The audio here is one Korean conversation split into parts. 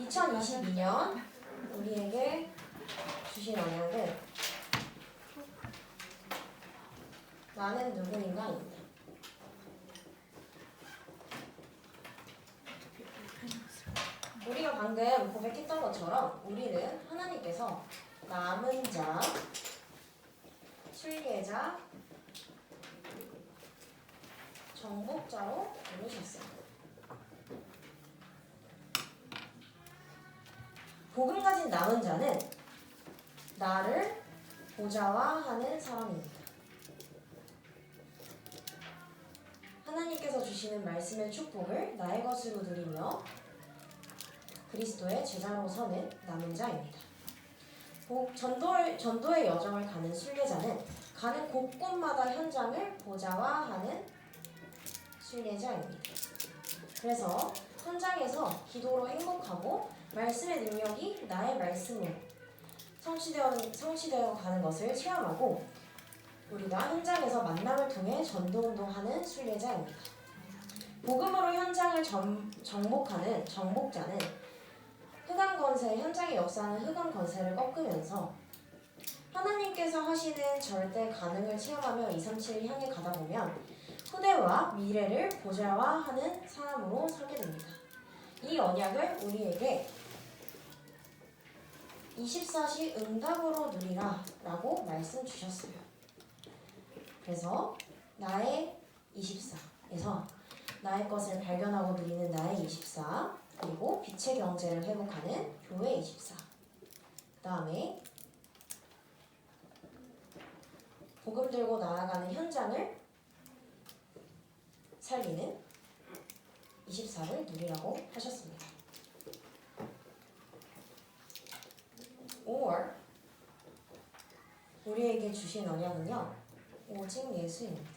2022년 우리에게 주신 언약은 나는 누구인가입니다. 우리가 방금 고백했던 것처럼 우리는 하나님께서 남은 자, 순례자, 정복자로 부르셨어요. 복음 가진 남은 자는 나를 보좌화하는 사람입니다. 하나님께서 주시는 말씀의 축복을 나의 것으로 누리며 그리스도의 제자로 서는 남은 자입니다. 전도의 여정을 가는 순례자는 가는 곳곳마다 현장을 보좌화하는 순례자입니다. 그래서 현장에서 기도로 행복하고 말씀의 능력이 나의 말씀으로 성취되어 가는 것을 체험하고 우리가 현장에서 만남을 통해 전도운동하는 순례자입니다. 복음으로 현장을 정복하는 정복자는 현장의 역사는 흑암 권세를 꺾으면서 하나님께서 하시는 절대 가능을 체험하며 237을 향해 가다 보면 후대와 미래를 보좌화하는 사람으로 서게 됩니다. 이 언약을 우리에게 24시 응답으로 누리라 라고 말씀 주셨어요. 그래서 나의 24에서 나의 것을 발견하고 누리는 나의 24, 그리고 빛의 경제를 회복하는 교회 24, 그 다음에 복음 들고 나아가는 현장을 살리는 24를 누리라고 하셨습니다. or 우리에게 주신 언약은요, 오직 예수입니다.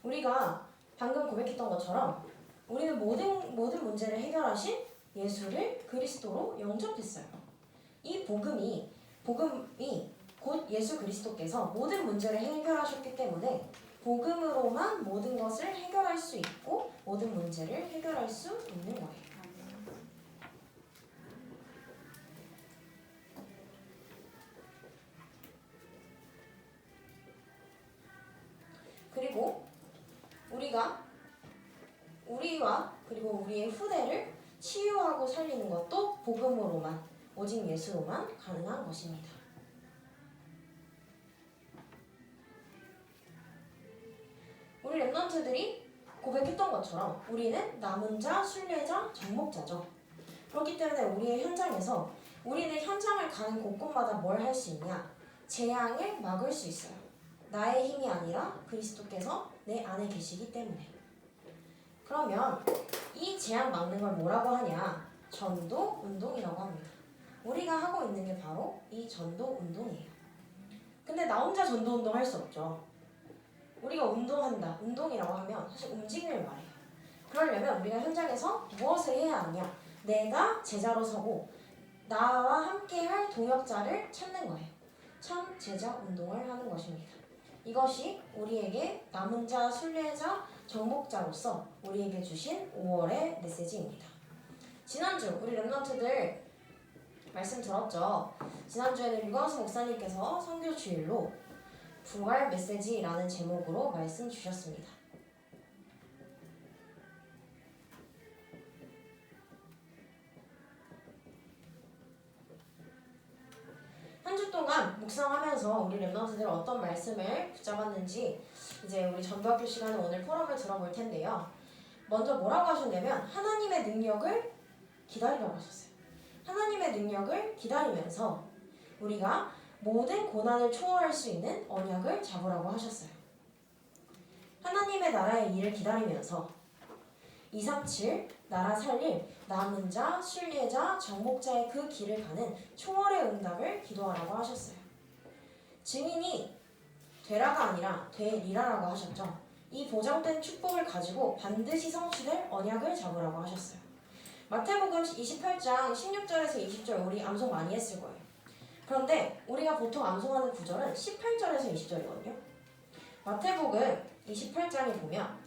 우리가 방금 고백했던 것처럼 우리는 모든 문제를 해결하신 예수를 그리스도로 영접했어요. 이 복음이 곧 예수 그리스도께서 모든 문제를 해결하셨기 때문에 복음으로만 모든 것을 해결할 수 있고 모든 문제를 해결할 수 있는 거예요. 그리고 우리와 그리고 우리의 후대를 치유하고 살리는 것도 복음으로만, 오직 예수로만 가능한 것입니다. 우리 랩런트들이 고백했던 것처럼 우리는 남은 자, 순례자, 정복자죠. 그렇기 때문에 우리의 현장에서 우리는 현장을 가는 곳곳마다 뭘 할 수 있냐? 재앙을 막을 수 있어요. 나의 힘이 아니라 그리스도께서 내 안에 계시기 때문에. 그러면 이 재앙 막는 걸 뭐라고 하냐? 전도 운동이라고 합니다. 우리가 하고 있는 게 바로 이 전도 운동이에요. 근데 나 혼자 전도 운동 할 수 없죠. 우리가 운동한다, 운동이라고 하면 사실 움직임을 말해요. 그러려면 우리가 현장에서 무엇을 해야 하냐? 내가 제자로 서고 나와 함께 할 동역자를 찾는 거예요. 참 제자 운동을 하는 것입니다. 이것이 우리에게 남은 자, 순례자, 정복자로서 우리에게 주신 5월의 메시지입니다. 지난주 우리 랩런트들 말씀 들었죠? 지난주에는 류광수 목사님께서 선교 주일로 부활 메시지라는 제목으로 말씀 주셨습니다. 한 주 동안 묵상하면서 우리 랩런트들 어떤 말씀을 붙잡았는지 이제 우리 전도학교 시간에 오늘 포럼을 들어볼 텐데요. 먼저 뭐라고 하셨냐면 하나님의 능력을 기다리라고 하셨어요. 하나님의 능력을 기다리면서 우리가 모든 고난을 초월할 수 있는 언약을 잡으라고 하셨어요. 하나님의 나라의 일을 기다리면서 237 나라 살릴 남은 자, 순례자, 정복자의 그 길을 가는 초월의 응답을 기도하라고 하셨어요. 증인이 되라가 아니라 되리라라고 하셨죠. 이 보장된 축복을 가지고 반드시 성취될 언약을 잡으라고 하셨어요. 마태복음 28장 16절에서 20절 우리 암송 많이 했을 거예요. 그런데 우리가 보통 암송하는 구절은 18절에서 20절이거든요. 마태복음 28장에 보면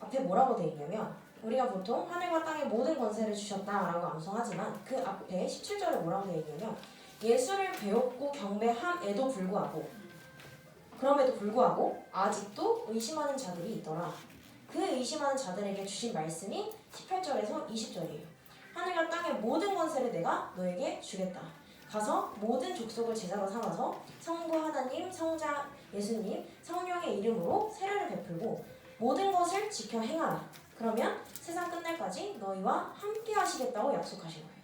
앞에 뭐라고 되어 있냐면 우리가 보통 하늘과 땅의 모든 권세를 주셨다라고 암송하지만 그 앞에 17절에 뭐라고 되어 있냐면 예수를 배웠고 경배함에도 불구하고 아직도 의심하는 자들이 있더라. 그 의심하는 자들에게 주신 말씀이 18절에서 20절이에요. 하늘과 땅의 모든 권세를 내가 너에게 주겠다. 가서 모든 족속을 제자로 삼아서 성부 하나님, 성자 예수님, 성령의 이름으로 세례를 베풀고 모든 것을 지켜 행하라. 그러면 세상 끝날까지 너희와 함께 하시겠다고 약속하신 거예요.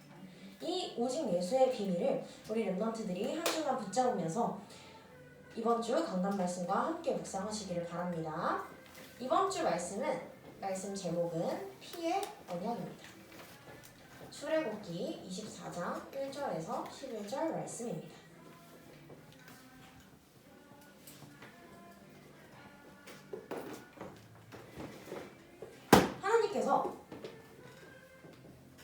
이 오직 예수의 비밀을 우리 랩런트들이 한 주간 붙잡으면서 이번 주 강단 말씀과 함께 묵상하시기를 바랍니다. 이번 주 말씀 제목은 피의 언약입니다. 출애굽기 24장 1절에서 11절 말씀입니다. 하나님께서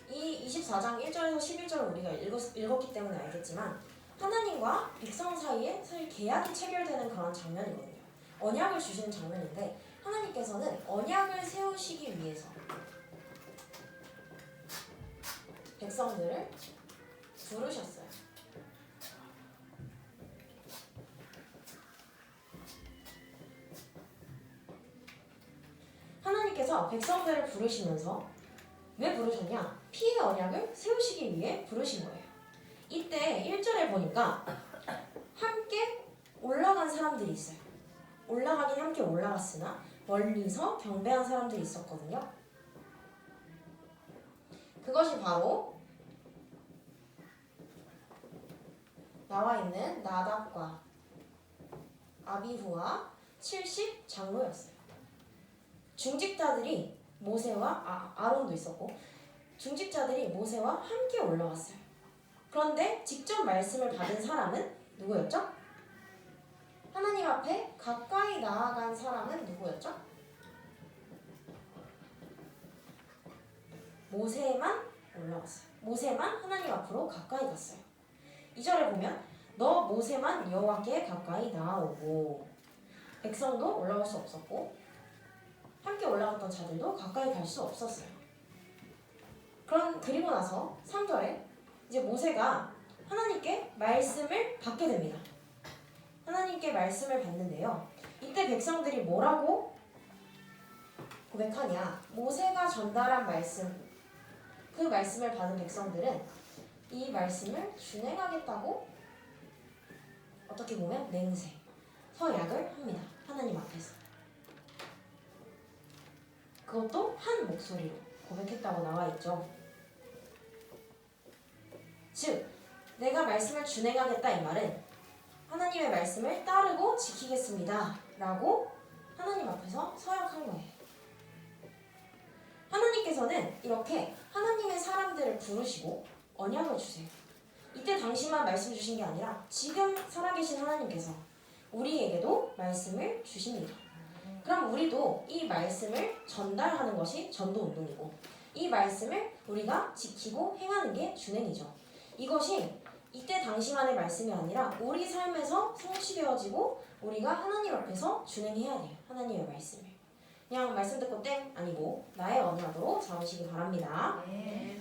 이 24장 1절에서 11절을 우리가 읽었기 때문에 알겠지만 하나님과 백성 사이에 사실 계약이 체결되는 그런 장면이거든요. 언약을 주시는 장면인데 하나님께서는 언약을 세우시기 위해서 백성들을 부르셨어요. 하나님께서 백성들을 부르시면서 왜 부르셨냐? 피의 언약을 세우시기 위해 부르신 거예요. 이때 1절에 보니까 함께 올라간 사람들이 있어요. 올라가긴 함께 올라갔으나 멀리서 경배한 사람들이 있었거든요. 그것이 바로 나와 있는 나답과 아비후와 70 장로였어요. 중직자들이 모세와 아론도 있었고 중직자들이 모세와 함께 올라왔어요. 그런데 직접 말씀을 받은 사람은 누구였죠? 하나님 앞에 가까이 나아간 사람은 누구였죠? 모세만 올라왔어요. 모세만 하나님 앞으로 가까이 갔어요. 2절에 보면 너 모세만 여호와께 가까이 나아오고 백성도 올라올 수 없었고 함께 올라갔던 자들도 가까이 갈 수 없었어요. 그리고 나서 3절에 이제 모세가 하나님께 말씀을 받게 됩니다. 하나님께 말씀을 받는데요. 이때 백성들이 뭐라고 고백하냐? 모세가 전달한 말씀, 그 말씀을 받은 백성들은 이 말씀을 준행하겠다고 어떻게 보면 맹세, 서약을 합니다. 하나님 앞에서. 그것도 한 목소리로 고백했다고 나와 있죠. 즉, 내가 말씀을 준행하겠다 이 말은 하나님의 말씀을 따르고 지키겠습니다 라고 하나님 앞에서 서약한 거예요. 하나님께서는 이렇게 하나님의 사람들을 부르시고 언약을 주세요. 이때 당시만 말씀 주신 게 아니라 지금 살아계신 하나님께서 우리에게도 말씀을 주십니다. 그럼 우리도 이 말씀을 전달하는 것이 전도운동이고 이 말씀을 우리가 지키고 행하는 게 준행이죠. 이것이 이때 당시만의 말씀이 아니라 우리 삶에서 성취되어지고 우리가 하나님 앞에서 준행해야 돼요. 하나님의 말씀을. 그냥 말씀 듣고 땡 아니고 나의 언약으로 잡으시기 바랍니다. 네.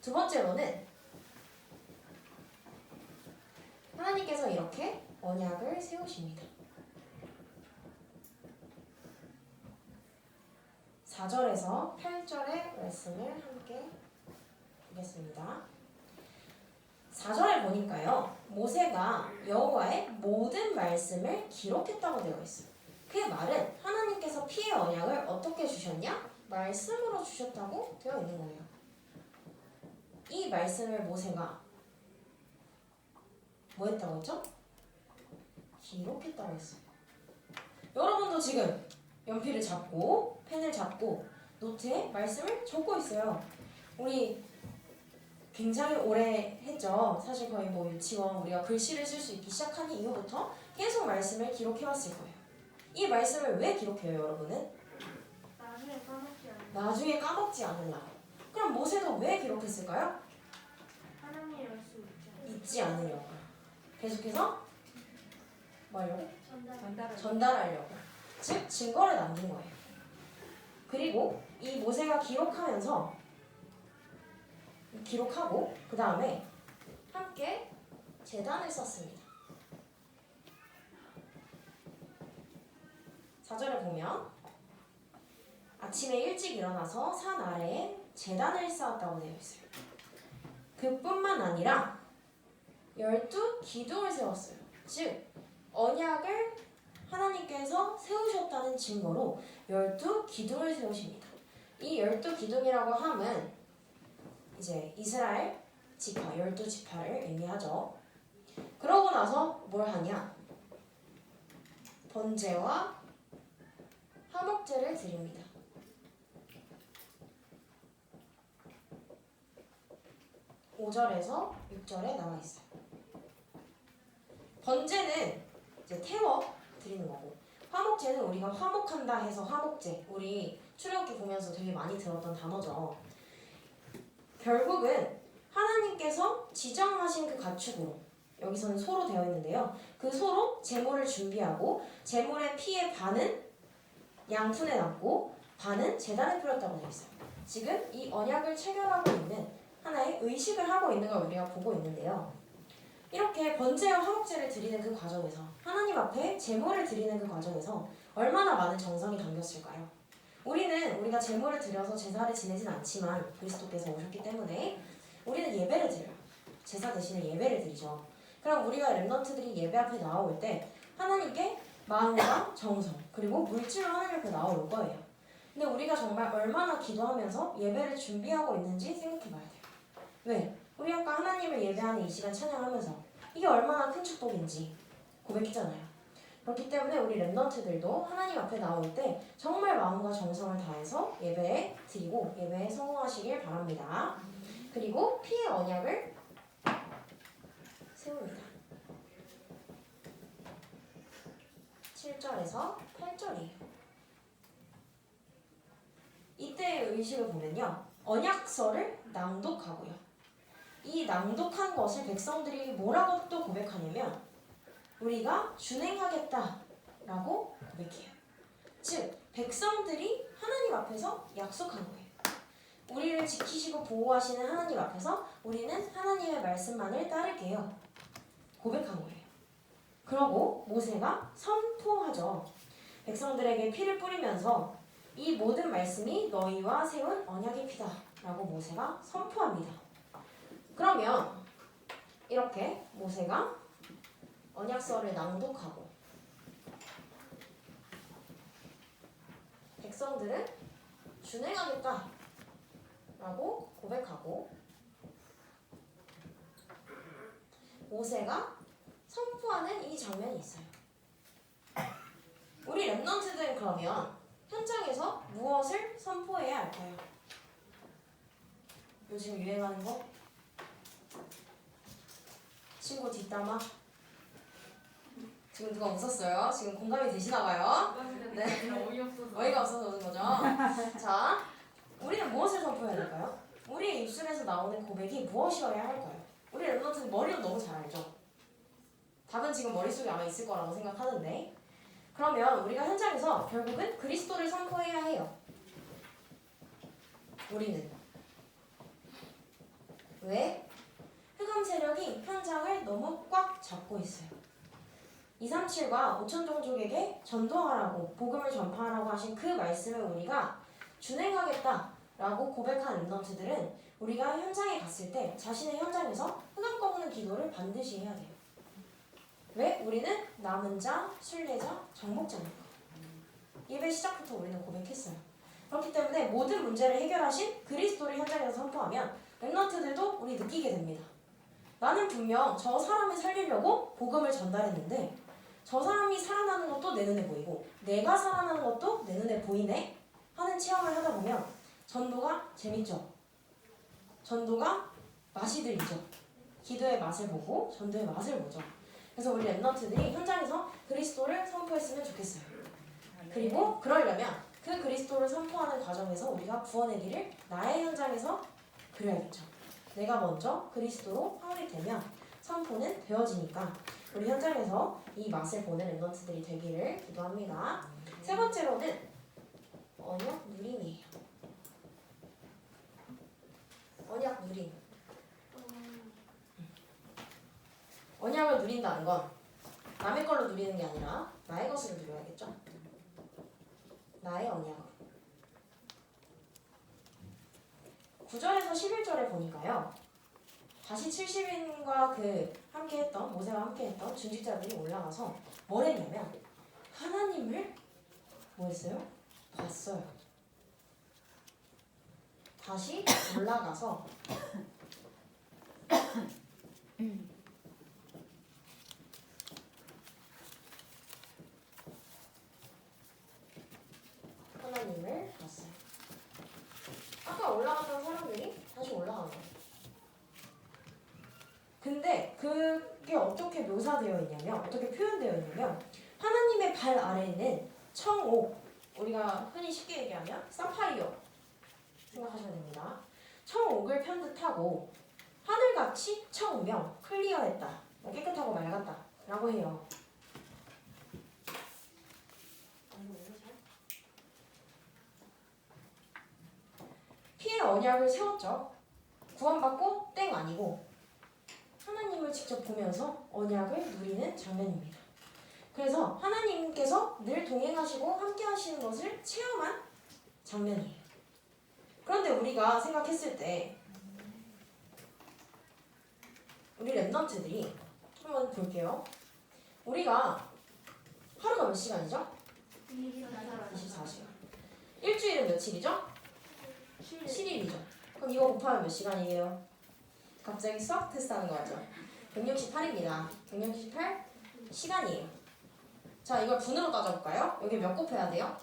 두 번째로는 하나님께서 이렇게 언약을 세우십니다. 4절에서 8절의 말씀을 함께 보겠습니다. 4절에 보니까요. 모세가 여호와의 모든 말씀을 기록했다고 되어 있어요. 그 말은 하나님께서 피의 언약을 어떻게 주셨냐? 말씀으로 주셨다고 되어 있는 거예요. 이 말씀을 모세가 뭐 했다고 했죠? 기록했다고 했어요. 여러분도 지금 연필을 잡고 펜을 잡고 노트에 말씀을 적고 있어요. 우리 굉장히 오래 했죠. 사실 거의 뭐 유치원 우리가 글씨를 쓸 수 있기 시작한 이후부터 계속 말씀을 기록해왔을 거예요. 이 말씀을 왜 기록해요, 여러분은? 나중에 까먹지 않으려고. 그럼 모세도 왜 기록했을까요? 하나님의 말씀 잊지 않으려고. 계속해서 뭐 하려고? 전달하려고. 전달하려고. 즉 증거를 남긴 거예요. 그리고 이 모세가 기록하고 그 다음에 함께 제단을 쌓습니다. 4절에 보면 아침에 일찍 일어나서 산 아래에 제단을 쌓았다고 되어 있어요. 그뿐만 아니라 12기둥을 세웠어요. 즉 언약을 하나님께서 세우셨다는 증거로 12기둥을 세우십니다. 이 12기둥이라고 함은 이제 이스라엘 지파, 12지파를 의미하죠. 그러고 나서 뭘 하냐? 번제와 화목제를 드립니다. (5절에서) (6절에) 나와 있어요. 번제는 이제 태워 드리는 거고, 화목제는 우리가 화목한다 해서 화목제, 우리 출애굽기 보면서 되게 많이 들었던 단어죠. 결국은 하나님께서 지정하신 그 가축으로, 여기서는 소로 되어 있는데요, 그 소로 제물을 준비하고 제물의 피의 반은 양푼에 넣고 반은 제단에 뿌렸다고 되어 있어요. 지금 이 언약을 체결하고 있는 하나의 의식을 하고 있는 걸 우리가 보고 있는데요, 이렇게 번제와 화목제를 드리는 그 과정에서, 하나님 앞에 제물을 드리는 그 과정에서 얼마나 많은 정성이 담겼을까요? 우리가 제물을 드려서 제사를 지내진 않지만 그리스도께서 오셨기 때문에 우리는 예배를 드려요. 제사 대신에 예배를 드리죠. 그럼 우리가 렘넌트들이 예배 앞에 나올 때 하나님께 마음과 정성 그리고 물질로 하나님 앞에 나올 거예요. 근데 우리가 정말 얼마나 기도하면서 예배를 준비하고 있는지 생각해 봐야 돼요. 왜? 우리 아까 하나님을 예배하는 이 시간 찬양하면서 이게 얼마나 큰 축복인지 고백했잖아요. 그렇기 때문에 우리 렘넌트들도 하나님 앞에 나올 때 정말 마음과 정성을 다해서 예배에 드리고 예배에 성공하시길 바랍니다. 그리고 피의 언약을 세웁니다. 7절에서 8절이에요. 이때의 의식을 보면요, 언약서를 낭독하고요, 이 낭독한 것을 백성들이 뭐라고 또 고백하냐면 우리가 준행하겠다라고 고백해요. 즉 백성들이 하나님 앞에서 약속한 거예요. 우리를 지키시고 보호하시는 하나님 앞에서 우리는 하나님의 말씀만을 따를게요. 고백한 거예요. 그러고 모세가 선포하죠. 백성들에게 피를 뿌리면서 이 모든 말씀이 너희와 세운 언약의 피다 라고 모세가 선포합니다. 그러면 이렇게 모세가 언약서를 낭독하고 백성들은 준행하겠다 라고 고백하고 모세가 선포하는 이 장면이 있어요. 우리 렘넌트들은 그러면 현장에서 무엇을 선포해야 할까요? 요즘 유행하는 거? 친구 뒷담화? 지금 누가 웃었어요? 지금 공감이 되시나봐요? 네. 어이가 없어서 웃은 거죠? 자, 우리는 무엇을 선포해야 될까요? 우리의 입술에서 나오는 고백이 무엇이어야 할까요? 우리 렘넌트는 머리로 너무 잘 알죠? 답은 지금 머릿속에 아마 있을 거라고 생각하는데, 그러면 우리가 현장에서 결국은 그리스도를 선포해야 해요. 우리는. 왜? 흑암 세력이 현장을 너무 꽉 잡고 있어요. 237과 5천 종족에게 전도하라고, 복음을 전파하라고 하신 그 말씀을 우리가 준행하겠다라고 고백한 렘넌트들은 우리가 현장에 갔을 때 자신의 현장에서 흑암 꺾는 기도를 반드시 해야 돼요. 왜? 우리는 남은 자, 순례자, 정복자니까. 예배 시작부터 우리는 고백했어요. 그렇기 때문에 모든 문제를 해결하신 그리스도를 현장에서 선포하면 렘넌트들도 우리 느끼게 됩니다. 나는 분명 저 사람을 살리려고 복음을 전달했는데 저 사람이 살아나는 것도 내 눈에 보이고 내가 살아나는 것도 내 눈에 보이네 하는 체험을 하다 보면 전도가 재밌죠. 전도가 맛이 들리죠. 기도의 맛을 보고 전도의 맛을 보죠. 그래서 우리 렘넌트들이 현장에서 그리스도를 선포했으면 좋겠어요. 그리고 그러려면 그 그리스도를 선포하는 과정에서 우리가 구원의 길을 나의 현장에서 그려야겠죠. 내가 먼저 그리스도로 화합되면 선포는 되어지니까 우리 현장에서 이 맛을 보는 렘넌트들이 되기를 기도합니다. 세 번째로는 언약 누림이에요. 언약을 누린다는 건 남의 걸로 누리는 게 아니라 나의 것을 누려야겠죠? 나의 언약을. 9절에서 11절에 보니까요. 다시 70인과 모세와 함께했던 중직자들이 올라가서 뭘 했냐면 하나님을 뭐 했어요? 봤어요. 다시 올라가서 하나님을 봤어요. 아까 올라갔던 사람들이 다시 올라간 거예요. 근데 그게 어떻게 묘사되어 있냐면, 어떻게 표현되어 있냐면 하나님의 발 아래에는 청옥, 우리가 흔히 쉽게 얘기하면 사파이어 생각하시면 됩니다. 청옥을 편듯하고 하늘같이 청명, 클리어했다, 깨끗하고 맑았다 라고 해요. 피의 언약을 세웠죠. 구원받고 땡 아니고 하나님을 직접 보면서 언약을 누리는 장면입니다. 그래서 하나님께서 늘 동행하시고 함께 하시는 것을 체험한 장면이에요. 그런데 우리가 생각했을 때 우리 랩넌트들이 한번 볼게요. 우리가 하루가 몇 시간이죠? 24시간. 일주일은 며칠이죠? 7일이죠. 그럼 이거 곱하면 몇 시간이에요? 갑자기 수학 테스트 하는 거 같죠? 168입니다. 168 시간이에요. 자, 이걸 분으로 따져볼까요? 여기 몇 곱해야 돼요?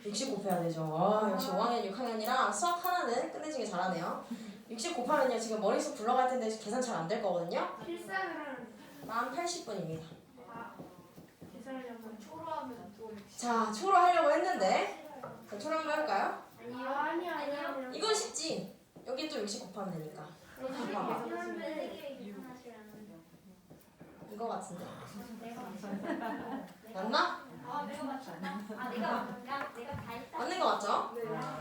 60 곱해야 되죠. 역시 5학년 6학년이라 수학 하나는 끝내주기 잘하네요. 60 곱하면요, 지금 머릿속 굴러갈 텐데 계산 잘 안 될 거거든요. 필사를 만 80분입니다. 계산을 한번 초로하면 자, 초로 하려고 했는데, 자, 초로 한번 해볼까요? 아니요. 이건 쉽지. 여기 또 60 곱하면 되니까. 이거 같은데. 맞나? 맞는 거 맞죠?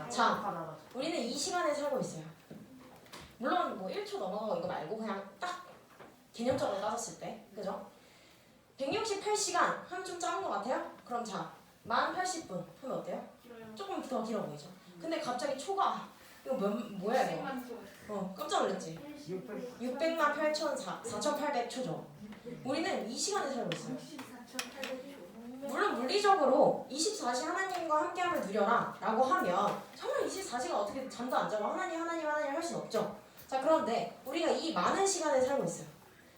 자, 우리는 이 시간에 살고 있어요. 물론 뭐 1초 넘어가고 이거 말고 그냥 딱 개념적으로 따졌을 때, 그죠? 168시간 하면 좀 짧은 것 같아요? 그럼 자, 만 80분 하면 어때요? 조금 더 길어 보이죠? 근데 갑자기 초가 이거 뭐야 이거? 깜짝 놀랐지? 600만 4,800초죠. 우리는 이 시간에 살고 있어요. 물론 물리적으로 24시 하나님과 함께함을 누려라 라고 하면 정말 24시간 어떻게 잠도 안 자고 하나님 할 수는 없죠. 자, 그런데 우리가 이 많은 시간에 살고 있어요.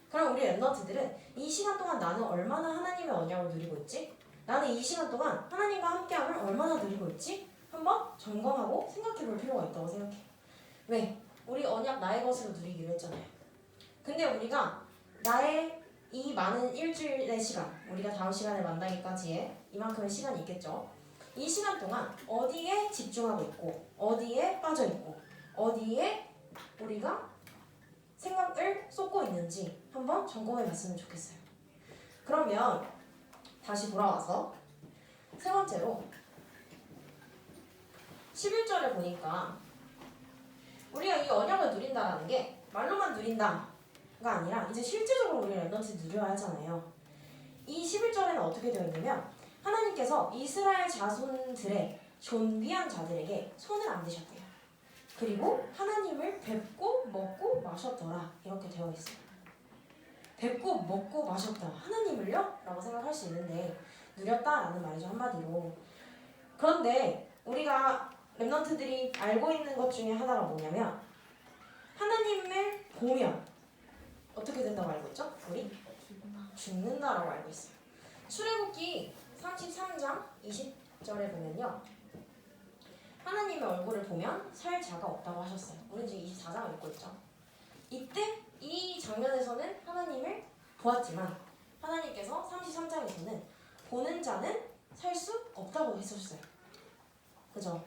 그럼 우리 랩너트들은 이 시간 동안 나는 얼마나 하나님의 언약을 누리고 있지? 나는 이 시간 동안 하나님과 함께함을 얼마나 누리고 있지? 한번 점검하고 생각해 볼 필요가 있다고 생각해요. 왜? 우리 언약 나의 것으로 누리기로 했잖아요. 근데 우리가 나의 이 많은 일주일의 시간, 우리가 다음 시간에 만나기까지의 이만큼의 시간이 있겠죠. 이 시간 동안 어디에 집중하고 있고 어디에 빠져 있고 어디에 우리가 생각을 쏟고 있는지 한번 점검해 봤으면 좋겠어요. 그러면 다시 돌아와서 세 번째로 11절에 보니까 우리가 이 언약을 누린다라는 게 말로만 누린다가 아니라 이제 실제적으로 우리 랩넌트 누려야 하잖아요. 이 11절에는 어떻게 되어 있냐면 하나님께서 이스라엘 자손들의 존귀한 자들에게 손을 안 대셨대요. 그리고 하나님을 뵙고 먹고 마셨더라 이렇게 되어 있어요. 뵙고 먹고 마셨다 하나님을요? 라고 생각할 수 있는데 누렸다라는 말이죠, 한마디로. 그런데 우리가 랩넌트들이 알고 있는 것 중에 하나가 뭐냐면 하나님을 보면 어떻게 된다고 알고 있죠? 우리? 죽는다라고 알고 있어요. 출애굽기 33장 20절에 보면요, 하나님의 얼굴을 보면 살 자가 없다고 하셨어요. 우리는 지금 24장을 읽고 있죠. 이때 이 장면에서는 하나님을 보았지만 하나님께서 33장에서는 보는 자는 살 수 없다고 했었어요. 그죠?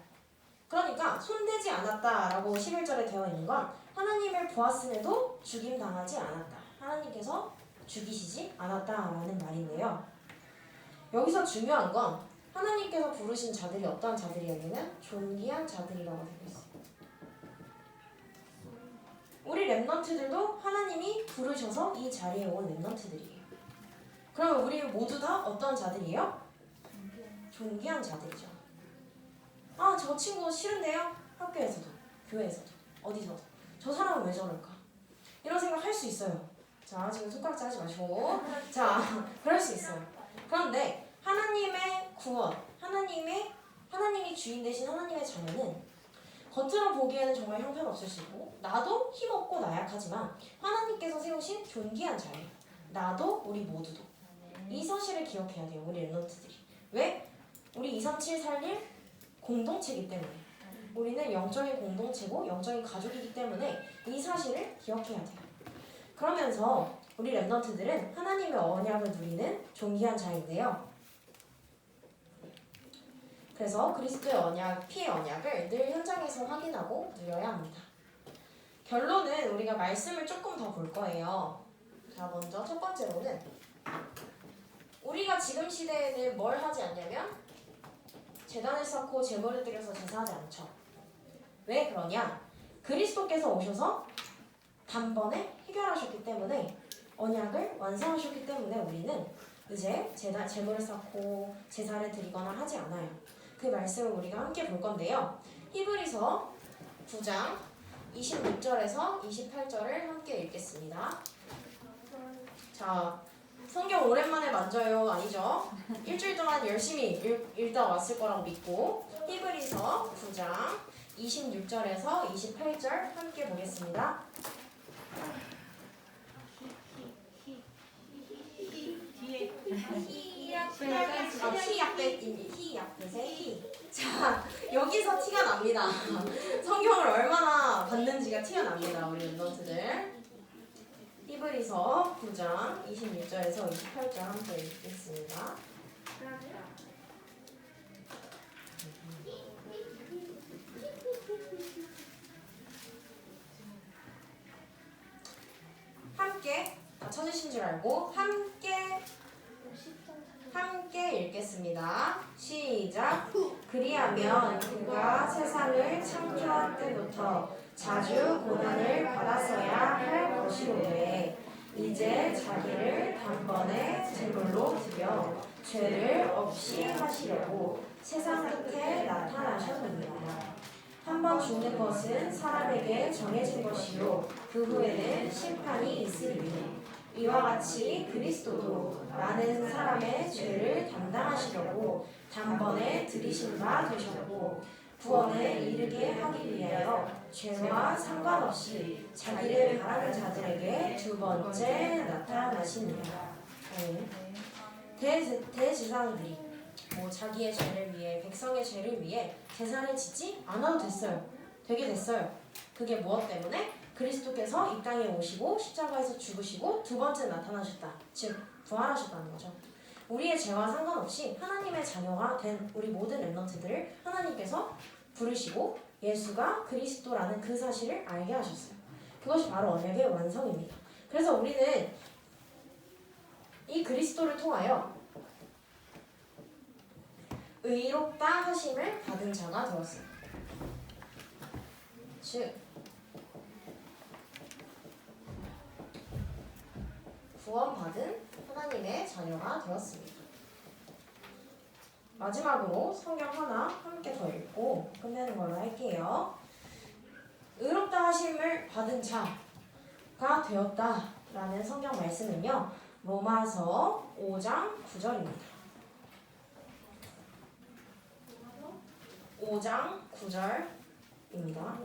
그러니까 손대지 않았다라고 11절에 되어 있는 건 하나님을 보았음에도 죽임당하지 않았다. 하나님께서 죽이시지 않았다라는 말인데요. 여기서 중요한 건 하나님께서 부르신 자들이 어떠한 자들이었냐면 존귀한 자들이라고 되어 있어요. 우리 랩넌트들도 하나님이 부르셔서 이 자리에 온 랩넌트들이에요. 그러면 우리 모두 다 어떤 자들이에요? 존귀한 자들이죠. 아, 저 친구 싫은데요? 학교에서도, 교회에서도, 어디서도. 저 사람은 왜 저럴까? 이런 생각 할 수 있어요. 자, 지금 손가락질 하지 마시고. 자, 그럴 수 있어요. 그런데 하나님의 구원, 하나님이 주인 되신 하나님의 자녀는 겉으로 보기에는 정말 형편없을 수 있고 나도 힘없고 나약하지만 하나님께서 세우신 존귀한 자예요. 나도 우리 모두도. 이 사실을 기억해야 돼요. 우리 랩넌트들이. 왜? 우리 23741 공동체이기 때문에. 우리는 영적인 공동체고 영적인 가족이기 때문에 이 사실을 기억해야 돼요. 그러면서 우리 랩넌트들은 하나님의 언약을 누리는 존귀한 자인데요. 그래서 그리스도의 언약, 피의 언약을 늘 현장에서 확인하고 누려야 합니다. 결론은 우리가 말씀을 조금 더 볼 거예요. 자, 먼저 첫 번째로는 우리가 지금 시대에는 뭘 하지 않냐면 제단을 쌓고 제물을 드려서 제사하지 않죠. 왜 그러냐? 그리스도께서 오셔서 단번에 해결하셨기 때문에 언약을 완성하셨기 때문에 우리는 이제 제물을 쌓고 제사를 드리거나 하지 않아요. 그 말씀을 우리가 함께 볼 건데요. 히브리서 9장 26절에서 28절을 함께 읽겠습니다. 자, 성경 오랜만에 만져요. 아니죠? 일주일 동안 열심히 읽다 왔을 거라고 믿고 히브리서 9장 26절에서 28절 함께 보겠습니다. 자, 여기서 티가 납니다. 성경을 얼마나 봤는지가 티가 납니다. 우리 랩넌트들. 히브리서 9장 26절에서 28절 함께 읽겠습니다. 함께 다 찾으신 줄 알고 함께 읽겠습니다. 시작. 그리하면 그가 세상을 창조할 때부터 자주 고난을 받았어야 할 것이오되 이제 자기를 단번에 제물로 드려 죄를 없이 하시려고 세상 끝에 나타나셨느니라. 한번 죽는 것은 사람에게 정해진 것이요 그 후에는 심판이 있으리니 이와 같이 그리스도도 많은 사람의 죄를 담당하시려고 단번에 들이신 바 되셨고 구원에 이르게 하기 위하여 죄와 상관없이 자기를 바라는 자들에게 두 번째 나타나시니라. 대제사장들이 자기의 죄를 위해 백성의 죄를 위해 제사를 짓지 않아도 됐어요. 되게 됐어요. 그게 무엇 때문에? 그리스도께서 이 땅에 오시고 십자가에서 죽으시고 두 번째 나타나셨다. 즉 부활하셨다는 거죠. 우리의 죄와 상관없이 하나님의 자녀가 된 우리 모든 랩넌트들을 하나님께서 부르시고 예수가 그리스도라는 그 사실을 알게 하셨어요. 그것이 바로 언약의 완성입니다. 그래서 우리는 이 그리스도를 통하여 의롭다 하심을 받은 자가 되었어요. 즉 구원받은 하나님의 자녀가 되었습니다. 마지막으로 성경 하나 함께 더 읽고 끝내는 걸로 할게요. 의롭다 하심을 받은 자가 되었다라는 성경 말씀은요. 로마서 5장 9절입니다. 5장 9절입니다.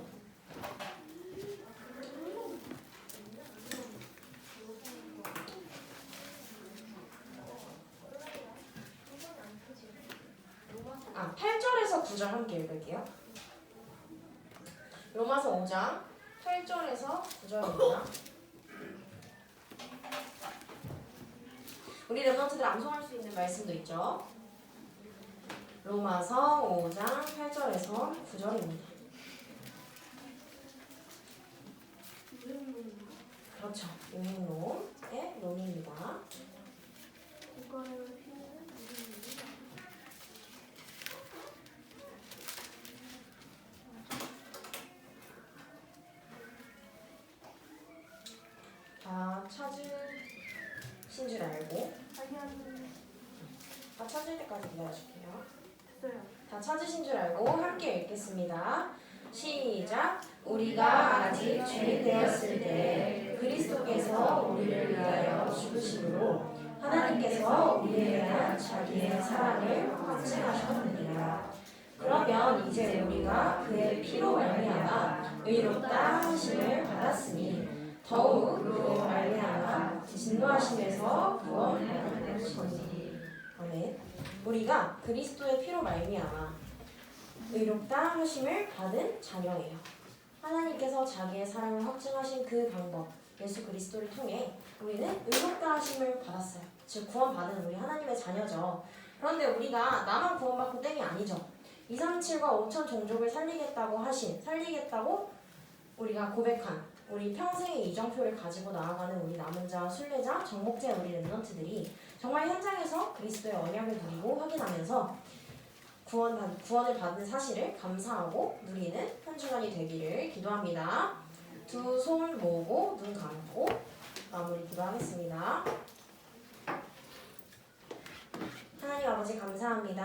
아, 8절에서 9절 함께 읽을게요. 로마서 5장 8절에서 9절입니다. 우리 랩넌트들 암송할 수 있는 말씀도 있죠. 로마서 5장 8절에서 9절입니다. 그렇죠. 유행론의 논입니다. 알고. 아니요. 다 찾을 때까지 기다려줄게요. 됐어요. 다 찾으신 줄 알고 함께 읽겠습니다. 시작. 우리가 아직 죄인 되었을 때 그리스도께서 우리를 위하여 죽으심으로 하나님께서 우리에 대한 자기의 사랑을 확증하셨느니라. 그러면 이제 우리가 그의 피로 말미암아 의롭다 하심을 받았으니 더욱 그로 말미암아 진노하심에서 구원받을 것이니. 아멘. 우리가 그리스도의 피로 말미암아 의롭다 하심을 받은 자녀예요. 하나님께서 자기의 사랑을 확증하신 그 방법, 예수 그리스도를 통해 우리는 의롭다 하심을 받았어요. 즉 구원받은 우리 하나님의 자녀죠. 그런데 우리가 나만 구원받고 땡이 아니죠. 2, 3, 7과 5천 종족을 살리겠다고 우리가 고백한 우리 평생의 이정표를 가지고 나아가는 우리 남은 자, 순례자, 정복자 우리 렘넌트들이 정말 현장에서 그리스도의 언약을 누리고 확인하면서 구원을 받은 사실을 감사하고 누리는 한 주간이 되기를 기도합니다. 두 손 모으고 눈 감고 마무리 기도하겠습니다. 하나님 아버지 감사합니다.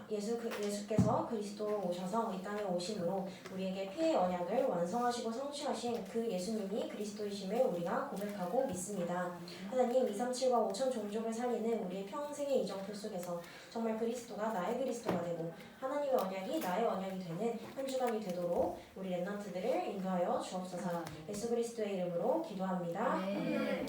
예수께서 그리스도로 오셔서 이 땅에 오심으로 우리에게 피의 언약을 완성하시고 성취하신 그 예수님이 그리스도이심을 우리가 고백하고 믿습니다. 하나님 2, 3, 7과 5천 종족을 살리는 우리의 평생의 이정표 속에서 정말 그리스도가 나의 그리스도가 되고 하나님의 언약이 나의 언약이 되는 한 주간이 되도록 우리 렘넌트들을 인도하여 주옵소서. 예수 그리스도의 이름으로 기도합니다. 네.